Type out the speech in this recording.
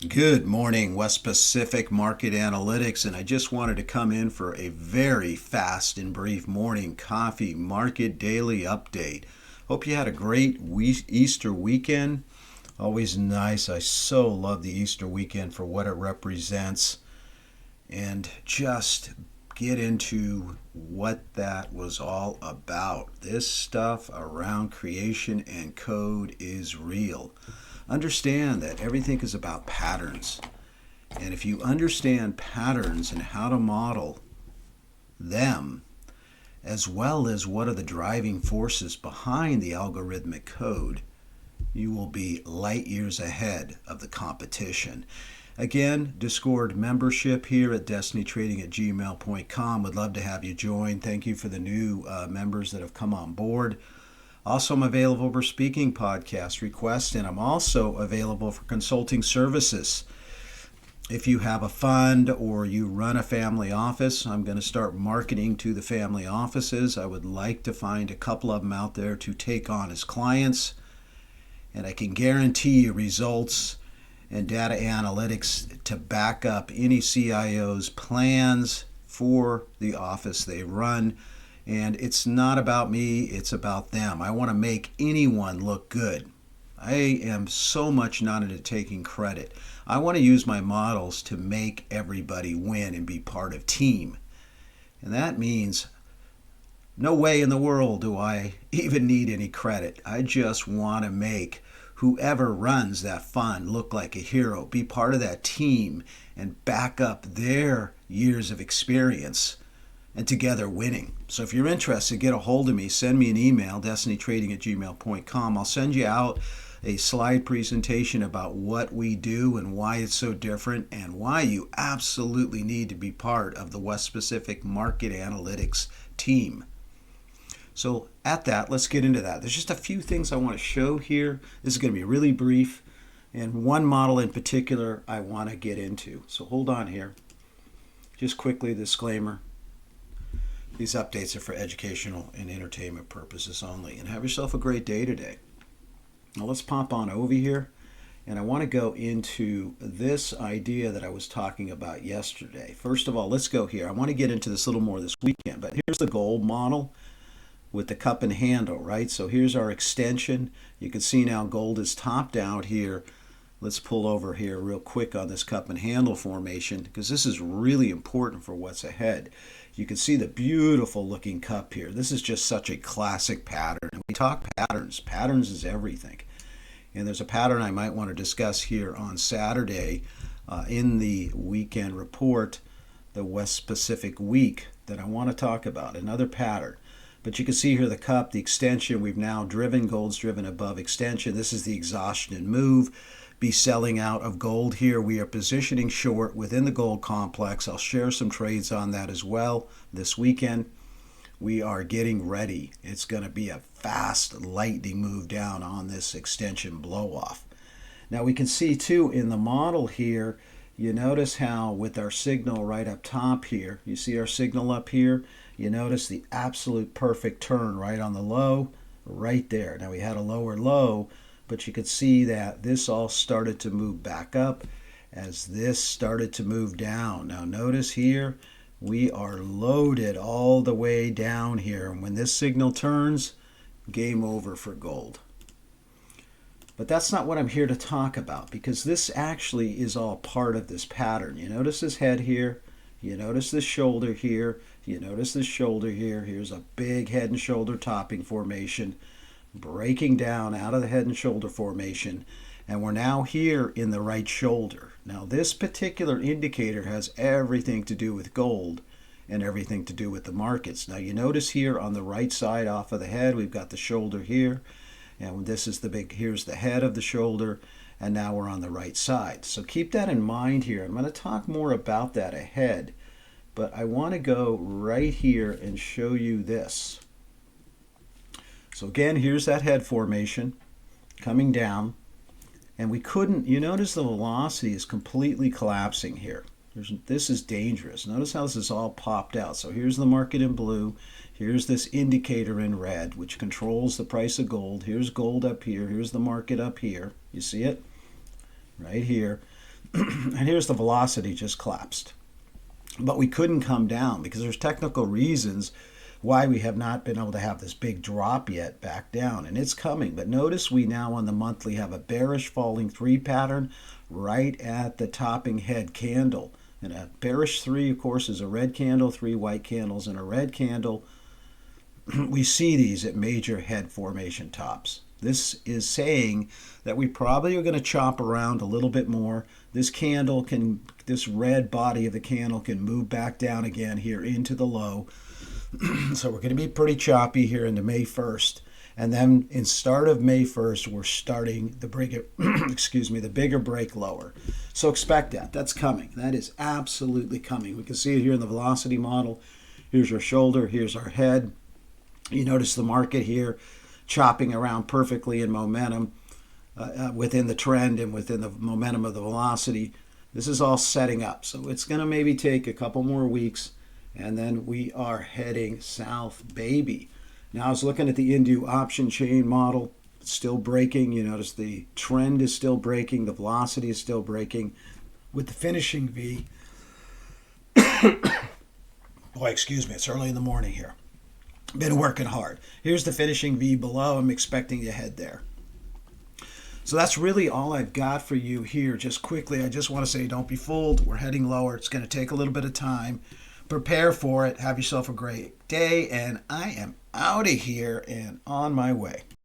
Good morning, West Pacific Market Analytics, and I just wanted to come in for a very fast and brief morning coffee market daily update. Hope you had a great Easter weekend. Always nice. I so love the Easter weekend for what it represents, and just get into what that was all about. This stuff around creation and code is real. Understand that everything is about patterns. And if you understand patterns and how to model them, as well as what are the driving forces behind the algorithmic code, you will be light years ahead of the competition. Again, Discord membership here at destinytrading@gmail.com. Would love to have you join. Thank you for the new members that have come on board. Also, I'm available for speaking podcast requests, and I'm also available for consulting services. If you have a fund or you run a family office, I'm going to start marketing to the family offices. I would like to find a couple of them out there to take on as clients, and I can guarantee you results and data analytics to back up any CIO's plans for the office they run. And it's not about me, it's about them. I want to make anyone look good. I am so much not into taking credit. I want to use my models to make everybody win and be part of team. And that means no way in the world do I even need any credit. I just want to make whoever runs that fund look like a hero, be part of that team, and back up their years of experience and together winning. So if you're interested, get a hold of me. Send me an email, destinytrading@gmail.com. I'll send you out a slide presentation about what we do and why it's so different and why you absolutely need to be part of the West Pacific Market Analytics team. So at that, let's get into that. There's just a few things I want to show here. This is going to be really brief, and one model in particular I want to get into. So hold on here. Just quickly, disclaimer. These updates are for educational and entertainment purposes only. And have yourself a great day today. Now let's pop on over here. And I want to go into this idea that I was talking about yesterday. First of all, let's go here. I want to get into this a little more this weekend. But here's the gold model with the cup and handle, right? So here's our extension. You can see now gold is topped out here. Let's pull over here real quick on this cup and handle formation because this is really important for what's ahead. You can see the beautiful looking cup here. This is just such a classic pattern. And we talk patterns. Patterns is everything. And there's a pattern I might want to discuss here on Saturday in the weekend report, the West Pacific Week, that I want to talk about. Another pattern. But you can see here the cup, the extension. We've now driven, gold's driven above extension. This is the exhaustion move. Be selling out of gold here. We are positioning short within the gold complex. I'll share some trades on that as well this weekend. We are getting ready. It's going to be a fast lightning move down on this extension blow off. Now we can see too in the model here, you notice how with our signal right up top here, you see our signal up here, you notice the absolute perfect turn right on the low, right there. Now we had a lower low, but you could see that this all started to move back up as this started to move down. Now notice here, we are loaded all the way down here. And when this signal turns, game over for gold. But that's not what I'm here to talk about because this actually is all part of this pattern. You notice this head here, you notice this shoulder here, you notice this shoulder here. Here's a big head and shoulder topping formation, breaking down out of the head and shoulder formation, and we're now here in the right shoulder. Now this particular indicator has everything to do with gold and everything to do with the markets. Now you notice here on the right side off of the head, we've got the shoulder here, and this is the big, here's the head of the shoulder, and now we're on the right side. So keep that in mind here. I'm going to talk more about that ahead, but I want to go right here and show you this. So again, here's that head formation coming down, and we couldn't, you notice the velocity is completely collapsing here. This is dangerous. Notice how this is all popped out. So here's the market in blue. Here's this indicator in red, which controls the price of gold. Here's gold up here. Here's the market up here. You see it? Right here. And here's the velocity just collapsed. But we couldn't come down because there's technical reasons why we have not been able to have this big drop yet back down, and it's coming. But notice we now on the monthly have a bearish falling 3 pattern right at the topping head candle. And a bearish 3, of course, is a red candle, 3 white candles, and a red candle. We see these at major head formation tops. This is saying that we probably are going to chop around a little bit more. This candle can, this red body of the candle can move back down again here into the low. So we're going to be pretty choppy here into May 1st. And then in start of May 1st, we're starting the bigger, the bigger break lower. So expect that. That's coming. That is absolutely coming. We can see it here in the velocity model. Here's our shoulder. Here's our head. You notice the market here chopping around perfectly in momentum within the trend and within the momentum of the velocity. This is all setting up. So it's going to maybe take a couple more weeks, and then we are heading south, baby. Now I was looking at the Indu option chain model. It's still breaking. You notice the trend is still breaking. The velocity is still breaking with the finishing V. Boy, excuse me. It's early in the morning here. Been working hard. Here's the finishing V below. I'm expecting to head there. So that's really all I've got for you here. Just quickly, I just want to say don't be fooled. We're heading lower. It's going to take a little bit of time. Prepare for it. Have yourself a great day. And I am out of here and on my way.